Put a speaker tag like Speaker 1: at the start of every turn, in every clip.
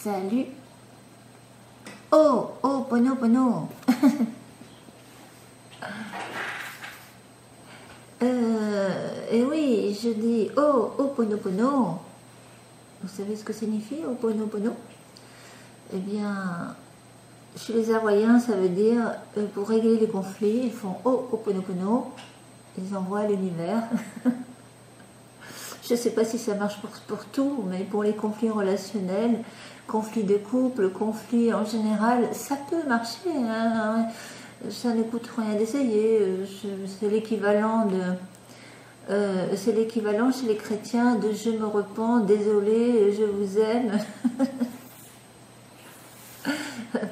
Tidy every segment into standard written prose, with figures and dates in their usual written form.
Speaker 1: Salut. Oh, oh, Pono, Pono. Et oui, je dis oh, oh, Pono, Pono. Vous savez ce que signifie oh, Pono, Pono? Eh bien, chez les Hawaïens, ça veut dire pour régler les conflits, ils font oh, oh, Pono, Pono. Ils envoient l'univers. Je ne sais pas si ça marche pour tout, mais pour les conflits relationnels, conflits de couple, conflits en général, ça peut marcher. Hein. Ça ne coûte rien d'essayer. C'est l'équivalent chez les chrétiens de je me repens, désolé, je vous aime.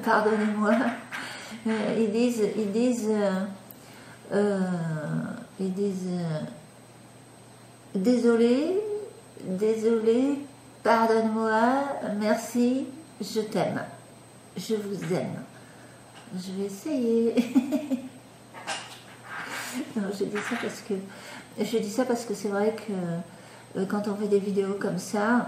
Speaker 1: Pardonnez-moi. Ils disent désolé, pardonne-moi, merci, je t'aime, je vous aime. Je vais essayer. Non, je dis ça parce que c'est vrai que quand on fait des vidéos comme ça,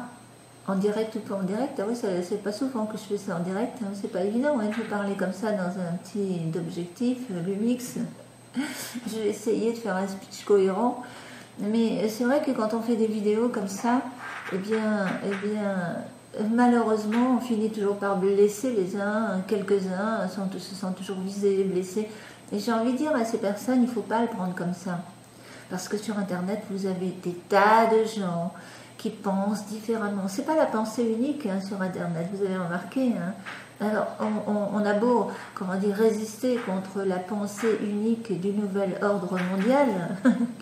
Speaker 1: en direct ou pas en direct, oui, c'est pas souvent que je fais ça en direct, hein, c'est pas évident de parler comme ça dans un petit objectif, Lumix. Je vais essayer de faire un speech cohérent. Mais c'est vrai que quand on fait des vidéos comme ça, eh bien, malheureusement, on finit toujours par blesser les uns, quelques-uns se sentent toujours visés, blessés. Et j'ai envie de dire à ces personnes, il ne faut pas le prendre comme ça. Parce que sur Internet, vous avez des tas de gens qui pensent différemment. C'est pas la pensée unique sur Internet, vous avez remarqué. Alors, on a beau, résister contre la pensée unique du nouvel ordre mondial,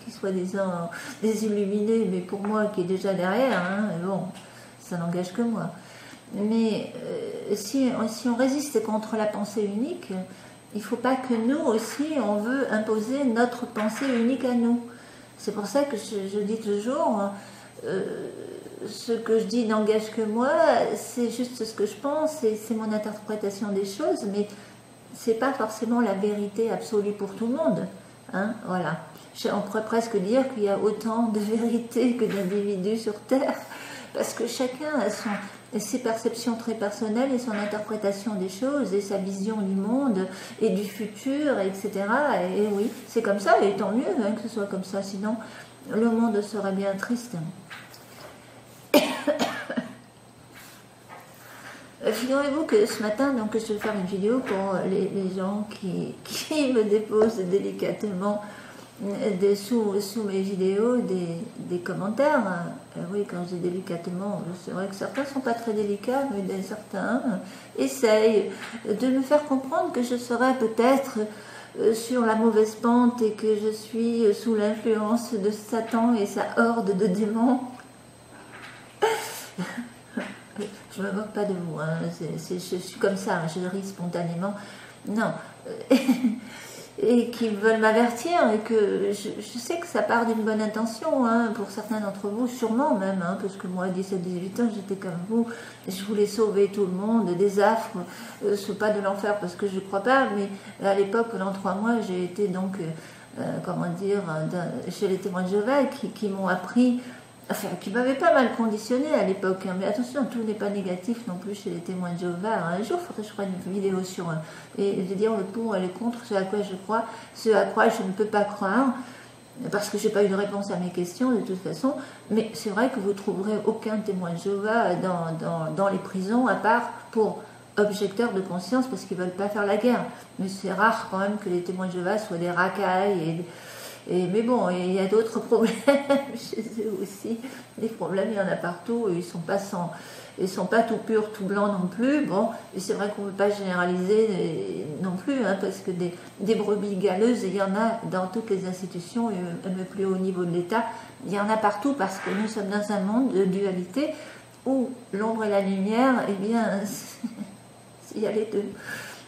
Speaker 1: qui soit des illuminés, mais pour moi qui est déjà derrière, bon, ça n'engage que moi. Mais si on résiste contre la pensée unique, il ne faut pas que nous aussi, on veut imposer notre pensée unique à nous. C'est pour ça que je dis toujours... ce que je dis n'engage que moi, c'est juste ce que je pense, c'est mon interprétation des choses, mais c'est pas forcément la vérité absolue pour tout le monde. Voilà. On pourrait presque dire qu'il y a autant de vérités que d'individus sur Terre, parce que chacun a ses perceptions très personnelles et son interprétation des choses et sa vision du monde et du futur, etc. Et oui, c'est comme ça, et tant mieux que ce soit comme ça, sinon le monde serait bien triste. Figurez-vous que ce matin, donc, je vais faire une vidéo pour les gens qui me déposent délicatement sous mes vidéos des commentaires. Oui, quand je dis délicatement, c'est vrai que certains ne sont pas très délicats, mais certains essayent de me faire comprendre que je serais peut-être sur la mauvaise pente et que je suis sous l'influence de Satan et sa horde de démons. Je ne me moque pas de vous, je suis comme ça, je ris spontanément. Non. Et qui veulent m'avertir, et que je sais que ça part d'une bonne intention, pour certains d'entre vous, sûrement même, parce que moi, à 17-18 ans, j'étais comme vous, je voulais sauver tout le monde des affres, pas de l'enfer, parce que je ne crois pas, mais à l'époque, pendant 3 mois, j'ai été donc, chez les témoins de Jéhovah, qui m'ont appris, qui m'avait pas mal conditionné à l'époque, mais attention, tout n'est pas négatif non plus chez les témoins de Jéhovah. Un jour, il faudrait que je fasse une vidéo sur et de dire le pour et le contre, ce à quoi je crois, ce à quoi je ne peux pas croire, parce que j'ai pas eu de réponse à mes questions de toute façon. Mais c'est vrai que vous trouverez aucun témoin de Jéhovah dans les prisons, à part pour objecteurs de conscience, parce qu'ils veulent pas faire la guerre. Mais c'est rare quand même que les témoins de Jéhovah soient des racailles mais bon, il y a d'autres problèmes chez eux aussi. Des problèmes, il y en a partout. Ils ne sont pas tout purs, tout blancs non plus. Bon, et c'est vrai qu'on ne peut pas généraliser non plus, parce que des brebis galeuses, il y en a dans toutes les institutions, et même plus haut niveau de l'État. Il y en a partout, parce que nous sommes dans un monde de dualité où l'ombre et la lumière, eh bien, il y a les deux.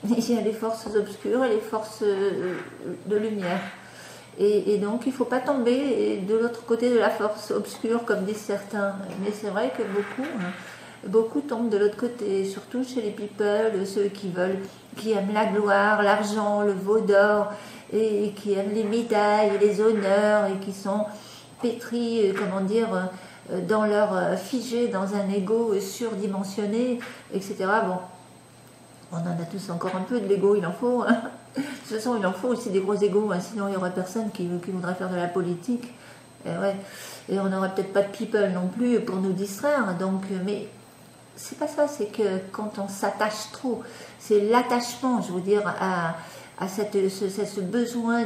Speaker 1: Il y a les forces obscures et les forces de lumière. Et donc, il ne faut pas tomber de l'autre côté de la force obscure, comme disent certains. Mais c'est vrai que beaucoup tombent de l'autre côté, surtout chez les people, ceux qui aiment la gloire, l'argent, le veau d'or, et qui aiment les médailles, les honneurs, et qui sont pétris, figés dans un ego surdimensionné, etc. Bon, on en a tous encore un peu de l'ego, il en faut. Hein. De toute façon, il en faut aussi des gros égos, hein, sinon il n'y aurait personne qui voudrait faire de la politique. Et, ouais. Et on n'aurait peut-être pas de people non plus pour nous distraire. Donc, mais c'est pas ça, c'est que quand on s'attache trop, c'est l'attachement, je veux dire, à ce besoin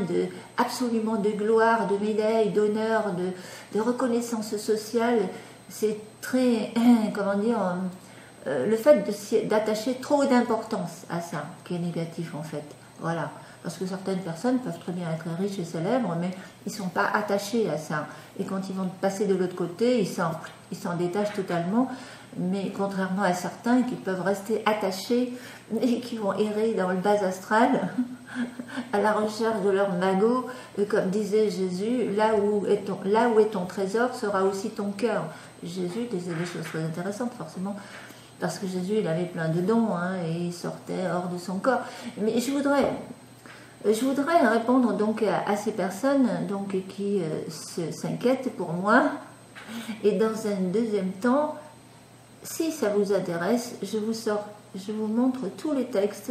Speaker 1: absolument de gloire, de médaille, d'honneur, de reconnaissance sociale. C'est très, comment dire, le fait d'attacher trop d'importance à ça qui est négatif en fait. Voilà. Parce que certaines personnes peuvent très bien être riches et célèbres, mais ils ne sont pas attachés à ça. Et quand ils vont passer de l'autre côté, ils s'en détachent totalement. Mais contrairement à certains qui peuvent rester attachés et qui vont errer dans le bas astral à la recherche de leur magot, comme disait Jésus, là où est ton trésor sera aussi ton cœur. Jésus disait des choses très intéressantes forcément, parce que Jésus il avait plein de dons hein, et il sortait hors de son corps. Mais je voudrais répondre donc à ces personnes donc, qui s'inquiètent pour moi. Et dans un deuxième temps, si ça vous intéresse, je vous montre tous les textes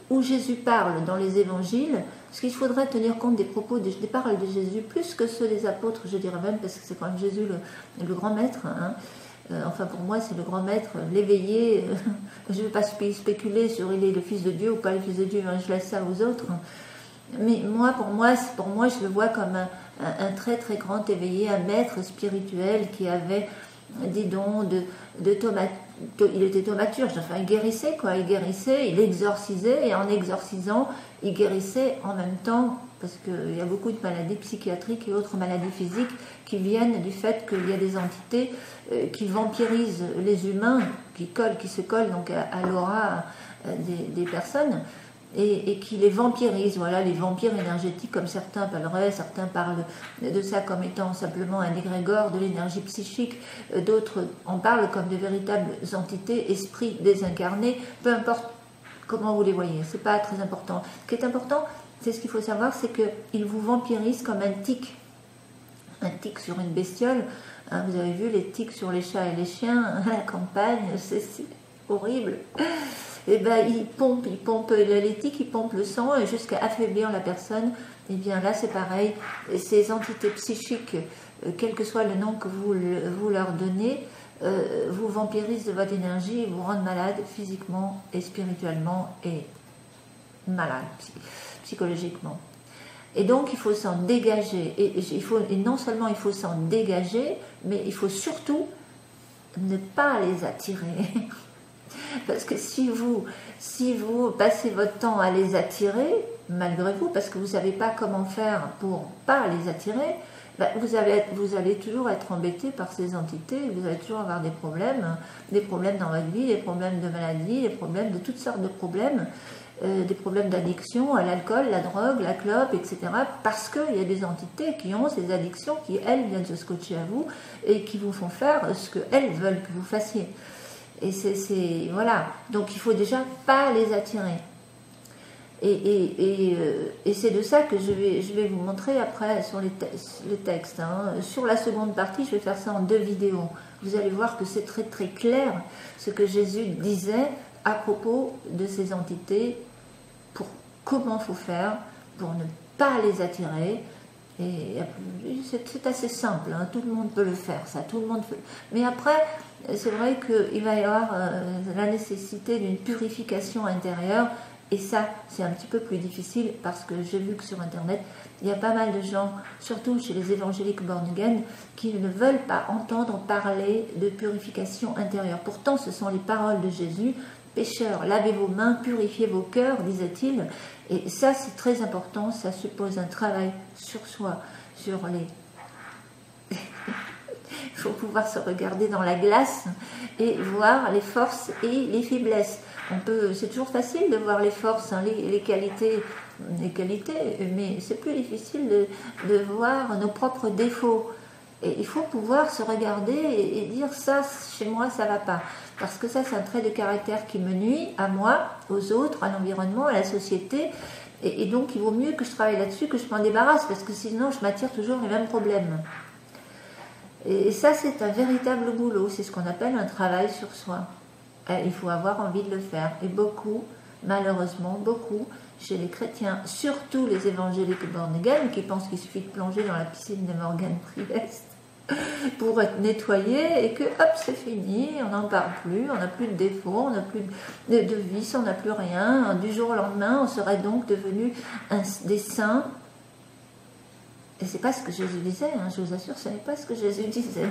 Speaker 1: où Jésus parle dans les évangiles, parce qu'il faudrait tenir compte des propos, des paroles de Jésus, plus que ceux des apôtres, je dirais même, parce que c'est quand même Jésus le grand maître. Hein. Enfin, pour moi, c'est le grand maître, l'éveillé. Je ne vais pas spéculer sur il est le Fils de Dieu ou pas le Fils de Dieu, hein, je laisse ça aux autres. Mais pour moi, je le vois comme un très très grand éveillé, un maître spirituel qui avait des dons il était thaumaturge, enfin il guérissait quoi, il exorcisait et en exorcisant, il guérissait en même temps parce qu'il y a beaucoup de maladies psychiatriques et autres maladies physiques qui viennent du fait qu'il y a des entités qui vampirisent les humains, qui se collent donc à l'aura des personnes. Et qui les vampirisent, voilà, les vampires énergétiques comme certains parlent de ça comme étant simplement un égrégore de l'énergie psychique, d'autres en parlent comme de véritables entités, esprits désincarnés, peu importe comment vous les voyez, c'est pas très important. Ce qui est important, c'est ce qu'il faut savoir, c'est qu'ils vous vampirisent comme un tic sur une bestiole. Hein, vous avez vu les tics sur les chats et les chiens à la campagne, c'est horrible. Et ben ils pompent les tiques, ils pompent le sang jusqu'à affaiblir la personne. Et bien là c'est pareil, ces entités psychiques, quel que soit le nom que vous leur donnez, vous vampirisent de votre énergie et vous rendent malade physiquement et spirituellement et malade psychologiquement. Et donc il faut s'en dégager. Et non seulement il faut s'en dégager, mais il faut surtout ne pas les attirer. Parce que si vous passez votre temps à les attirer, malgré vous, parce que vous ne savez pas comment faire pour ne pas les attirer, ben vous allez toujours être embêté par ces entités, vous allez toujours avoir des problèmes dans votre vie, des problèmes de maladie, des problèmes de toutes sortes de problèmes, des problèmes d'addiction à l'alcool, la drogue, la clope, etc. Parce qu'il y a des entités qui ont ces addictions, qui elles viennent se scotcher à vous et qui vous font faire ce qu'elles veulent que vous fassiez. Et voilà, donc il faut déjà pas les attirer. Et c'est de ça que je vais vous montrer après sur les textes. Hein. Sur la seconde partie, je vais faire ça en 2 vidéos. Vous allez voir que c'est très très clair ce que Jésus disait à propos de ces entités, pour comment il faut faire pour ne pas les attirer. Et c'est assez simple, hein. Tout le monde peut le faire, ça, tout le monde peut. Mais après, c'est vrai qu'il va y avoir la nécessité d'une purification intérieure, et ça, c'est un petit peu plus difficile, parce que j'ai vu que sur Internet, il y a pas mal de gens, surtout chez les évangéliques born again, qui ne veulent pas entendre parler de purification intérieure. Pourtant, ce sont les paroles de Jésus. Pécheurs, lavez vos mains, purifiez vos cœurs, disait-il. Et ça, c'est très important, ça suppose un travail sur soi, sur les... Il faut pouvoir se regarder dans la glace et voir les forces et les faiblesses. C'est toujours facile de voir les forces, hein, les qualités, mais c'est plus difficile de voir nos propres défauts. Et il faut pouvoir se regarder et dire ça, chez moi, ça ne va pas. Parce que ça, c'est un trait de caractère qui me nuit à moi, aux autres, à l'environnement, à la société. Et donc, il vaut mieux que je travaille là-dessus, que je m'en débarrasse, parce que sinon, je m'attire toujours les mêmes problèmes. Et ça, c'est un véritable boulot, c'est ce qu'on appelle un travail sur soi. Il faut avoir envie de le faire. Et beaucoup, malheureusement, beaucoup, chez les chrétiens, surtout les évangéliques born again, qui pensent qu'il suffit de plonger dans la piscine de Morgan Priest pour être nettoyé et que hop, c'est fini, on n'en parle plus, on n'a plus de défauts, on n'a plus de vices, on n'a plus rien. Du jour au lendemain, on serait donc devenu des saints. Et c'est pas ce que Jésus disait, hein, je vous assure, ce n'est pas ce que Jésus disait.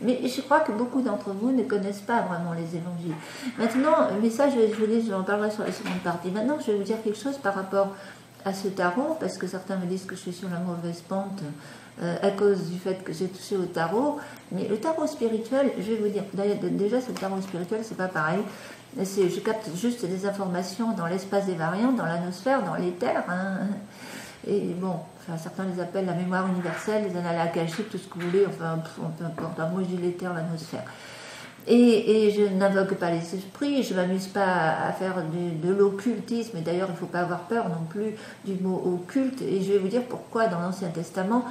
Speaker 1: Mais je crois que beaucoup d'entre vous ne connaissent pas vraiment les évangiles. Maintenant, mais ça, je vous dis, je en parlerai sur la seconde partie. Maintenant, je vais vous dire quelque chose par rapport à ce tarot, parce que certains me disent que je suis sur la mauvaise pente à cause du fait que j'ai touché au tarot. Mais le tarot spirituel, je vais vous dire, déjà, ce tarot spirituel, c'est pas pareil. Je capte juste des informations dans l'espace des variants, dans l'anosphère, dans l'éther. Hein. Et bon, enfin, certains les appellent la mémoire universelle, les annales akashiques, tout ce que vous voulez, enfin, peu importe. Moi, je dis l'éther, l'anosphère. Et je n'invoque pas les esprits, je ne m'amuse pas à faire de l'occultisme, et d'ailleurs, il ne faut pas avoir peur non plus du mot occulte. Et je vais vous dire pourquoi dans l'Ancien Testament,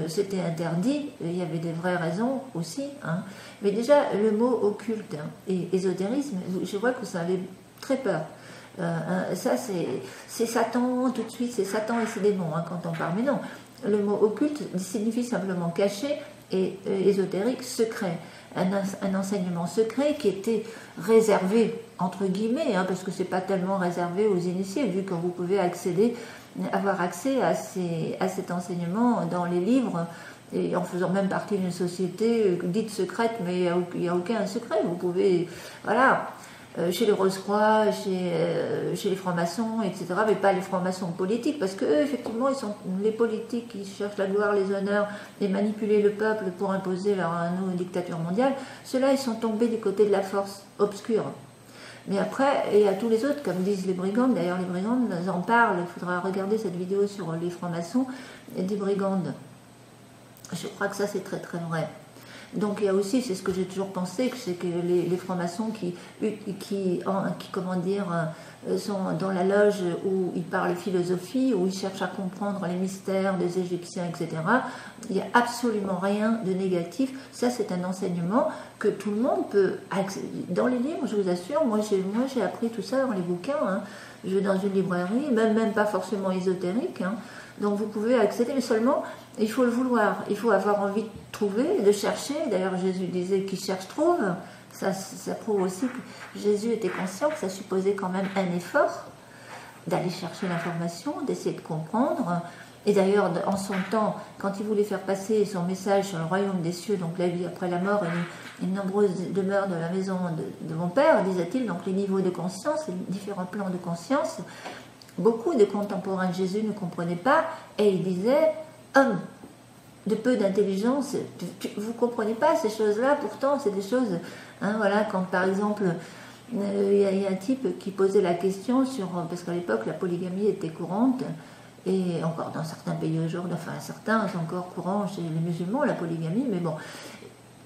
Speaker 1: c'était interdit, il y avait des vraies raisons aussi. Hein. Mais déjà, le mot occulte et ésotérisme, je vois que ça avait très peur. Ça, c'est Satan, tout de suite, c'est Satan et ses démons hein, quand on parle. Mais non, le mot occulte signifie simplement caché et ésotérique, secret. Un enseignement secret qui était réservé, entre guillemets, hein, parce que c'est pas tellement réservé aux initiés, vu que vous pouvez avoir accès à cet enseignement dans les livres, et en faisant même partie d'une société dite secrète, mais il n'y a aucun secret. Vous pouvez, voilà, chez les Rose-Croix, chez les francs-maçons, etc., mais pas les francs-maçons politiques, parce qu'eux, effectivement, ils sont les politiques qui cherchent la gloire, les honneurs, et manipuler le peuple pour imposer leur dictature mondiale. Ceux-là, ils sont tombés du côté de la force obscure. Mais après, il y a tous les autres, comme disent les brigandes, d'ailleurs les brigandes en parlent, il faudra regarder cette vidéo sur les francs-maçons et des brigandes. Je crois que ça, c'est très très vrai. Donc il y a aussi, c'est ce que j'ai toujours pensé, c'est que les francs-maçons qui comment dire, sont dans la loge où ils parlent philosophie, où ils cherchent à comprendre les mystères des Égyptiens, etc., il n'y a absolument rien de négatif. Ça, c'est un enseignement que tout le monde peut accéder. Dans les livres, je vous assure, moi j'ai appris tout ça dans les bouquins. Hein. Je vais dans une librairie, même pas forcément ésotérique, hein. Donc vous pouvez accéder, mais seulement il faut le vouloir, il faut avoir envie de trouver, de chercher. D'ailleurs Jésus disait qui cherche trouve. Ça prouve aussi que Jésus était conscient que ça supposait quand même un effort d'aller chercher l'information, d'essayer de comprendre. Et d'ailleurs en son temps, quand il voulait faire passer son message sur le royaume des cieux, donc la vie après la mort et une nombreuse demeure de la maison de mon père, disait-il, donc les niveaux de conscience, les différents plans de conscience. Beaucoup de contemporains de Jésus ne comprenaient pas et ils disaient « Homme de peu d'intelligence, vous ne comprenez pas ces choses-là, pourtant c'est des choses... Hein, » voilà, quand par exemple, il y a un type qui posait la question sur... Parce qu'à l'époque, la polygamie était courante, et encore dans certains pays aujourd'hui, enfin certains sont encore courants chez les musulmans, la polygamie, mais bon...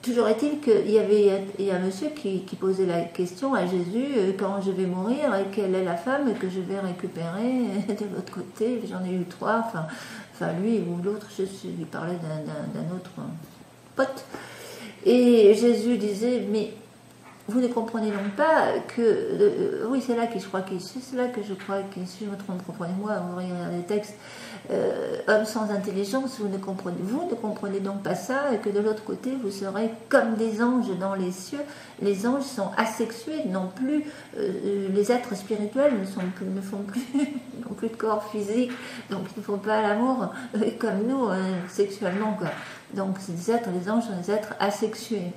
Speaker 1: Toujours est-il qu'il y a un monsieur qui posait la question à Jésus, quand je vais mourir, quelle est la femme que je vais récupérer de l'autre côté? J'en ai eu 3, enfin lui ou l'autre, je lui parlais d'un autre pote. Et Jésus disait, mais vous ne comprenez donc pas que... oui, c'est là que je crois que si je me trompe, comprenez-moi, vous regardez les textes, homme sans intelligence, vous ne comprenez donc pas ça, et que de l'autre côté, vous serez comme des anges dans les cieux. Les anges sont asexués, non plus, les êtres spirituels n'ont plus de corps physique, donc ils ne font pas l'amour comme nous, sexuellement, quoi. Donc les anges sont des êtres asexués.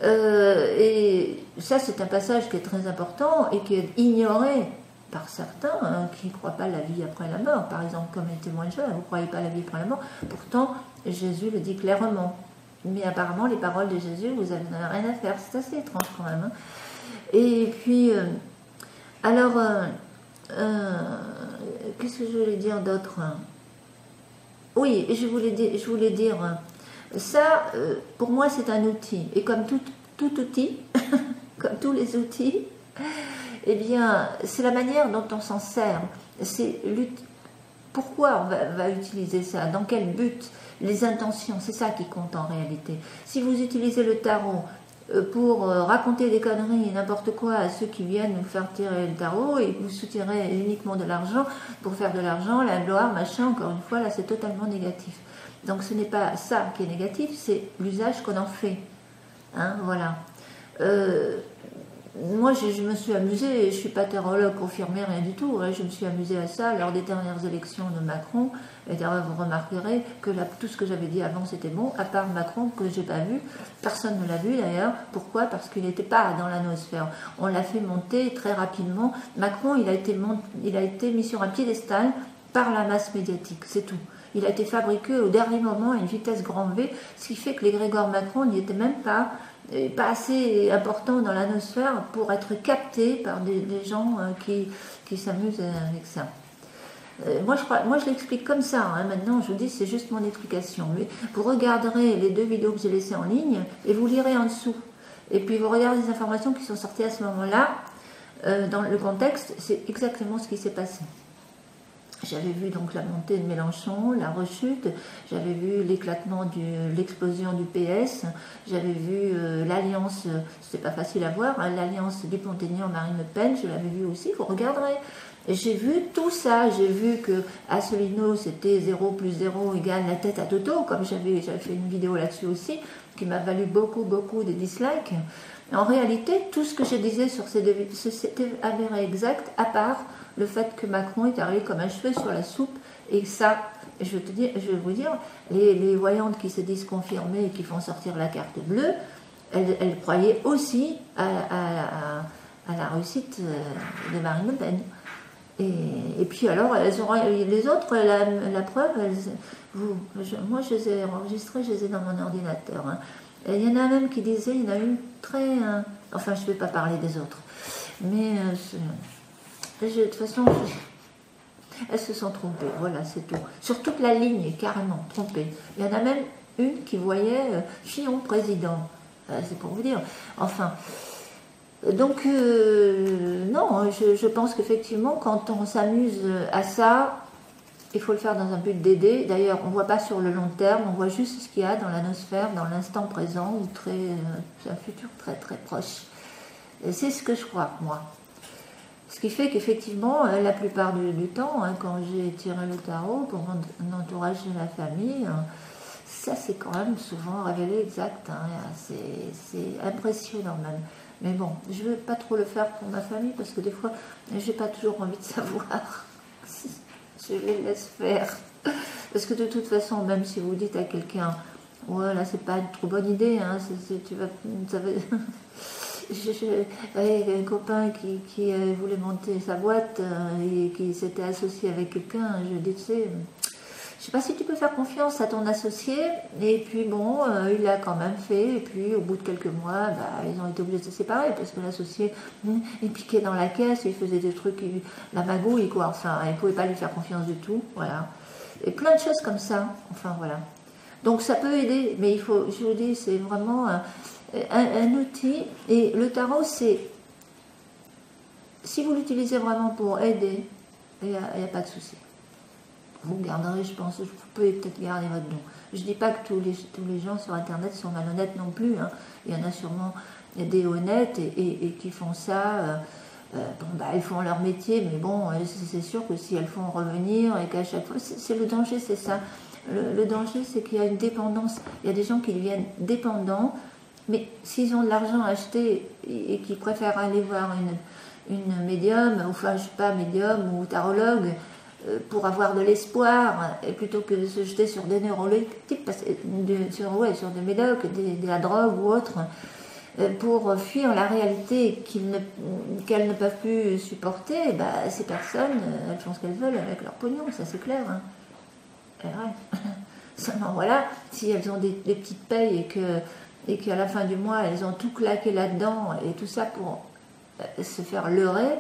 Speaker 1: Et ça, c'est un passage qui est très important et qui est ignoré par certains qui ne croient pas à la vie après la mort. Par exemple, comme les témoins de Jéhovah, vous ne croyez pas à la vie après la mort. Pourtant, Jésus le dit clairement. Mais apparemment, les paroles de Jésus, vous n'avez rien à faire. C'est assez étrange quand même. Hein. Et puis, alors, qu'est-ce que je voulais dire d'autre? Oui, je voulais dire... Ça, pour moi, c'est un outil. Et comme tout outil, comme tous les outils, eh bien, c'est la manière dont on s'en sert. Pourquoi on va utiliser ça? Dans quel but? les intentions, c'est ça qui compte en réalité. Si vous utilisez le tarot pour raconter des conneries et n'importe quoi à ceux qui viennent nous faire tirer le tarot et vous soutirez uniquement de l'argent pour faire de l'argent, la gloire, machin, encore une fois, là c'est totalement négatif. Donc ce n'est pas ça qui est négatif, c'est l'usage qu'on en fait. Hein, voilà. Moi, je me suis amusée, je ne suis pas tarologue confirmée, rien du tout. Je me suis amusée à ça lors des dernières élections de Macron. Et d'ailleurs, vous remarquerez que tout ce que j'avais dit avant, c'était bon, à part Macron, que je n'ai pas vu. Personne ne l'a vu d'ailleurs. Pourquoi? Parce qu'il n'était pas dans la noosphère. On l'a fait monter très rapidement. Macron, il a été mis sur un piédestal par la masse médiatique, c'est tout. Il a été fabriqué au dernier moment à une vitesse grand V, ce qui fait que les Grégoire Macron n'y étaient même pas assez important dans la noosphère pour être capté par des gens qui s'amusent avec ça. Moi, je l'explique comme ça. Hein. Maintenant, je vous dis, c'est juste mon explication. Mais vous regarderez les 2 vidéos que j'ai laissées en ligne et vous lirez en dessous. Et puis, vous regardez les informations qui sont sorties à ce moment-là. Dans le contexte, c'est exactement ce qui s'est passé. J'avais vu donc la montée de Mélenchon, la rechute, j'avais vu l'explosion du PS, j'avais vu l'alliance, c'était pas facile à voir, hein, l'alliance Dupont-Aignan-Marine Le Pen, je l'avais vu aussi, vous regarderez. J'ai vu tout ça, j'ai vu que Asselineau c'était 0 plus 0 égale la tête à Toto, comme j'avais fait une vidéo là-dessus aussi, qui m'a valu beaucoup de dislikes. En réalité, tout ce que je disais sur ces deux vidéos, c'était avéré exact, à part le fait que Macron est arrivé comme un cheveu sur la soupe, et ça, je vais vous dire, les voyantes qui se disent confirmées et qui font sortir la carte bleue, elles croyaient aussi à la réussite de Marine Le Pen. Et puis alors, les autres, la preuve, moi je les ai enregistrées, je les ai dans mon ordinateur. Hein. Et il y en a même qui disaient, il y en a une très... enfin, je ne vais pas parler des autres. Mais de toute façon, elles se sont trompées, voilà, c'est tout. Sur toute la ligne, carrément, trompées. Il y en a même une qui voyait Fillon président. C'est pour vous dire. Enfin... Donc, non, je pense qu'effectivement, quand on s'amuse à ça, il faut le faire dans un but d'aider. D'ailleurs, on ne voit pas sur le long terme, on voit juste ce qu'il y a dans la noosphère, dans l'instant présent, ou c'est un futur très très proche. Et c'est ce que je crois, moi. Ce qui fait qu'effectivement, la plupart du temps, hein, quand j'ai tiré le tarot pour mon entourage de la famille, ça c'est quand même souvent révélé exact. Hein, c'est impressionnant même. Mais bon, je ne veux pas trop le faire pour ma famille parce que des fois, je n'ai pas toujours envie de savoir. Je les laisse faire. Parce que de toute façon, même si vous dites à quelqu'un, ouais, là, c'est pas une trop bonne idée, hein, J'avais un copain qui voulait monter sa boîte et qui s'était associé avec quelqu'un, je lui ai dit, tu sais, je sais pas si tu peux faire confiance à ton associé, et puis bon, il l'a quand même fait, et puis au bout de quelques mois, ils ont été obligés de se séparer, parce que l'associé, il piquait dans la caisse, il faisait des trucs, la magouille, quoi, enfin, il ne pouvait pas lui faire confiance du tout, voilà. Et plein de choses comme ça, enfin, voilà. Donc ça peut aider, mais il faut, je vous dis, c'est vraiment un outil, et le tarot, c'est, si vous l'utilisez vraiment pour aider, il n'y a pas de souci. Vous garderez, je pense, vous pouvez peut-être garder votre don. Je ne dis pas que tous les gens sur Internet sont malhonnêtes non plus. Hein. Il y en a sûrement des honnêtes et qui font ça. Elles font leur métier, mais bon, c'est sûr que si elles font revenir et qu'à chaque fois... C'est le danger, c'est ça. Le danger, c'est qu'il y a une dépendance. Il y a des gens qui deviennent dépendants, mais s'ils ont de l'argent acheté et qui préfèrent aller voir une médium, enfin, je ne sais pas, médium ou tarologue, pour avoir de l'espoir, et plutôt que de se jeter sur des neuroleptiques, sur des médocs, de la drogue ou autre, pour fuir la réalité qu'elles ne peuvent plus supporter, ces personnes, elles font ce qu'elles veulent avec leur pognon, ça c'est clair. Hein. Ouais. Seulement voilà, si elles ont des petites payes et qu'à la fin du mois, elles ont tout claqué là-dedans, et tout ça pour se faire leurrer,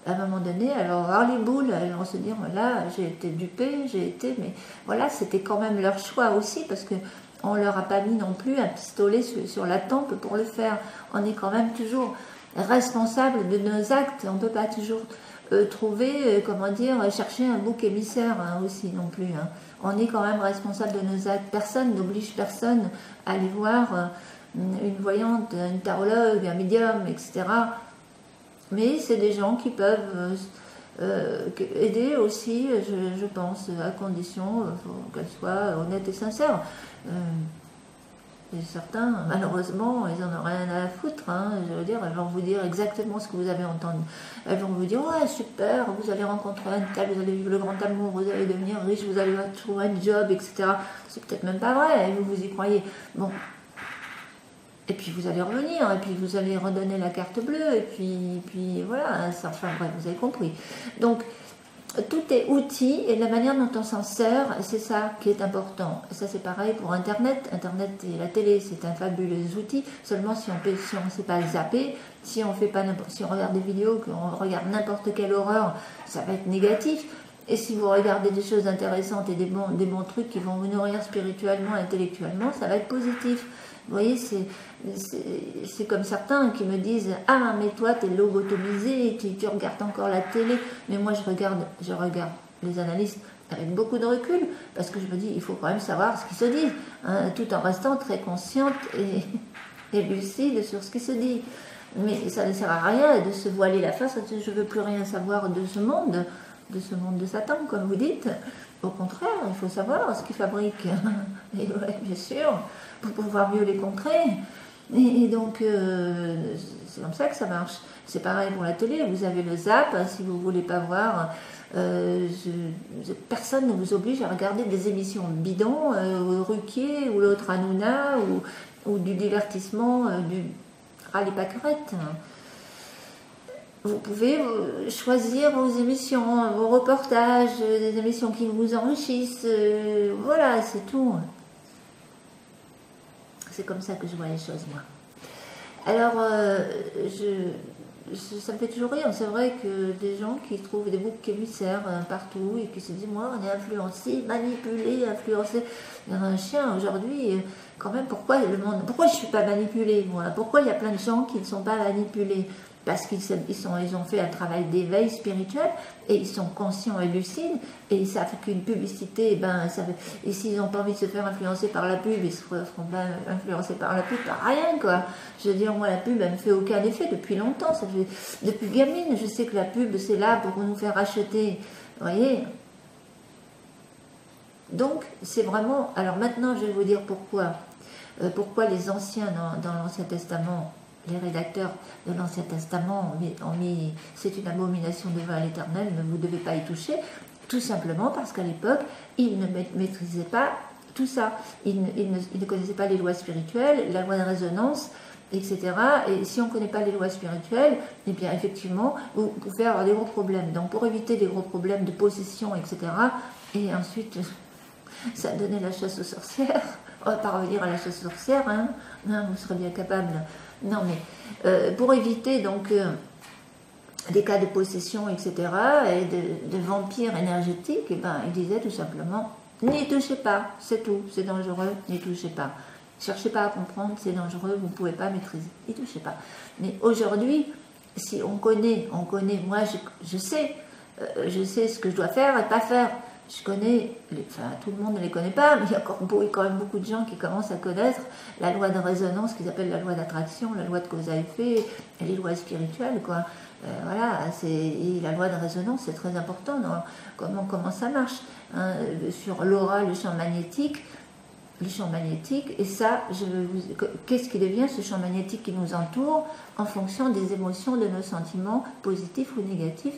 Speaker 1: à un moment donné, elles vont avoir les boules, elles vont se dire, voilà, j'ai été dupée, mais voilà, c'était quand même leur choix aussi, parce qu'on ne leur a pas mis non plus un pistolet sur la tempe pour le faire. On est quand même toujours responsable de nos actes, on ne peut pas toujours trouver, chercher un bouc émissaire hein, aussi non plus. Hein. on est quand même responsable de nos actes. Personne n'oblige personne à aller voir une voyante, une tarologue, un médium, etc. Mais c'est des gens qui peuvent aider aussi, je pense, à condition qu'elles soient honnêtes et sincères. Et certains, malheureusement, ils n'en ont rien à foutre. Hein, je veux dire, elles vont vous dire exactement ce que vous avez entendu. Elles vont vous dire, ouais, super, vous allez rencontrer un tel, vous allez vivre le grand amour, vous allez devenir riche, vous allez trouver un job, etc. C'est peut-être même pas vrai, et vous y croyez. Bon. Et puis vous allez revenir, et puis vous allez redonner la carte bleue, et puis voilà, ça, enfin bref, vous avez compris. Donc, tout est outil, et la manière dont on s'en sert, c'est ça qui est important. Et ça c'est pareil pour Internet. Internet et la télé, c'est un fabuleux outil, seulement si on ne sait pas zapper, si on regarde des vidéos, qu'on regarde n'importe quelle horreur, ça va être négatif. Et si vous regardez des choses intéressantes et des bons trucs qui vont vous nourrir spirituellement, intellectuellement, ça va être positif. Vous voyez, c'est comme certains qui me disent « Ah, mais toi, t'es lobotomisé, tu regardes encore la télé. » Mais moi, je regarde les analystes avec beaucoup de recul, parce que je me dis, il faut quand même savoir ce qui se dit, hein, tout en restant très consciente et lucide sur ce qui se dit. Mais ça ne sert à rien de se voiler la face, je ne veux plus rien savoir de ce monde de Satan, comme vous dites. Au contraire, il faut savoir ce qu'ils fabriquent. Et ouais, bien sûr, pour pouvoir mieux les contrer. Et donc, c'est comme ça que ça marche. C'est pareil pour la télé, vous avez le zap, si vous ne voulez pas voir. Personne ne vous oblige à regarder des émissions bidons, Ruquier ou l'autre Hanouna, ou du divertissement, du râle et pâquerette. Vous pouvez choisir vos émissions, vos reportages, des émissions qui vous enrichissent. Voilà, c'est tout. C'est comme ça que je vois les choses, moi. Alors, ça me fait toujours rire. C'est vrai que des gens qui trouvent des boucs émissaires partout et qui se disent, moi, on est influencé, manipulé, influencé. Il y en a un chien aujourd'hui, quand même, pourquoi je ne suis pas manipulée, moi? Pourquoi il y a plein de gens qui ne sont pas manipulés? Parce qu'ils ont fait un travail d'éveil spirituel et ils sont conscients et lucides et ils savent qu'une publicité, et s'ils n'ont pas envie de se faire influencer par la pub, ils ne se feront pas influencer par la pub, par rien, quoi. Je veux dire, moi, la pub, elle ne me fait aucun effet depuis longtemps. Depuis gamine, je sais que la pub, c'est là pour nous faire acheter. Vous voyez? Donc, c'est vraiment... Alors maintenant, je vais vous dire pourquoi. Pourquoi les anciens dans l'Ancien Testament... Les rédacteurs de l'Ancien Testament ont mis c'est une abomination devant l'Éternel, mais vous ne devez pas y toucher, tout simplement parce qu'à l'époque, ils ne maîtrisaient pas tout ça. Ils ne connaissaient pas les lois spirituelles, la loi de résonance, etc. Et si on ne connaît pas les lois spirituelles, eh bien effectivement, vous pouvez avoir des gros problèmes. Donc pour éviter des gros problèmes de possession, etc., et ensuite, ça donnait la chasse aux sorcières. On ne va pas revenir à la chasse aux sorcières, hein. Non, vous serez bien capable. Non, mais pour éviter donc des cas de possession, etc., et de vampires énergétiques, eh ben, il disait tout simplement, n'y touchez pas, c'est tout, c'est dangereux, n'y touchez pas. Cherchez pas à comprendre, c'est dangereux, vous ne pouvez pas maîtriser, n'y touchez pas. Mais aujourd'hui, si on connaît, moi je sais ce que je dois faire et pas faire. Je connais, tout le monde ne les connaît pas, mais il y a quand même beaucoup de gens qui commencent à connaître la loi de résonance, qu'ils appellent la loi d'attraction, la loi de cause à effet, et les lois spirituelles, quoi. Voilà, et la loi de résonance, c'est très important dans comment ça marche. Hein, sur l'aura, le champ magnétique, et ça, qu'est-ce qui devient ce champ magnétique qui nous entoure en fonction des émotions, de nos sentiments positifs ou négatifs.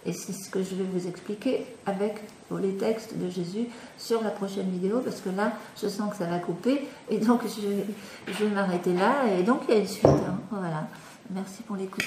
Speaker 1: Et c'est ce que je vais vous expliquer avec les textes de Jésus sur la prochaine vidéo, parce que là, je sens que ça va couper, et donc je vais m'arrêter là, et donc il y a une suite. Hein, voilà. Merci pour l'écoute.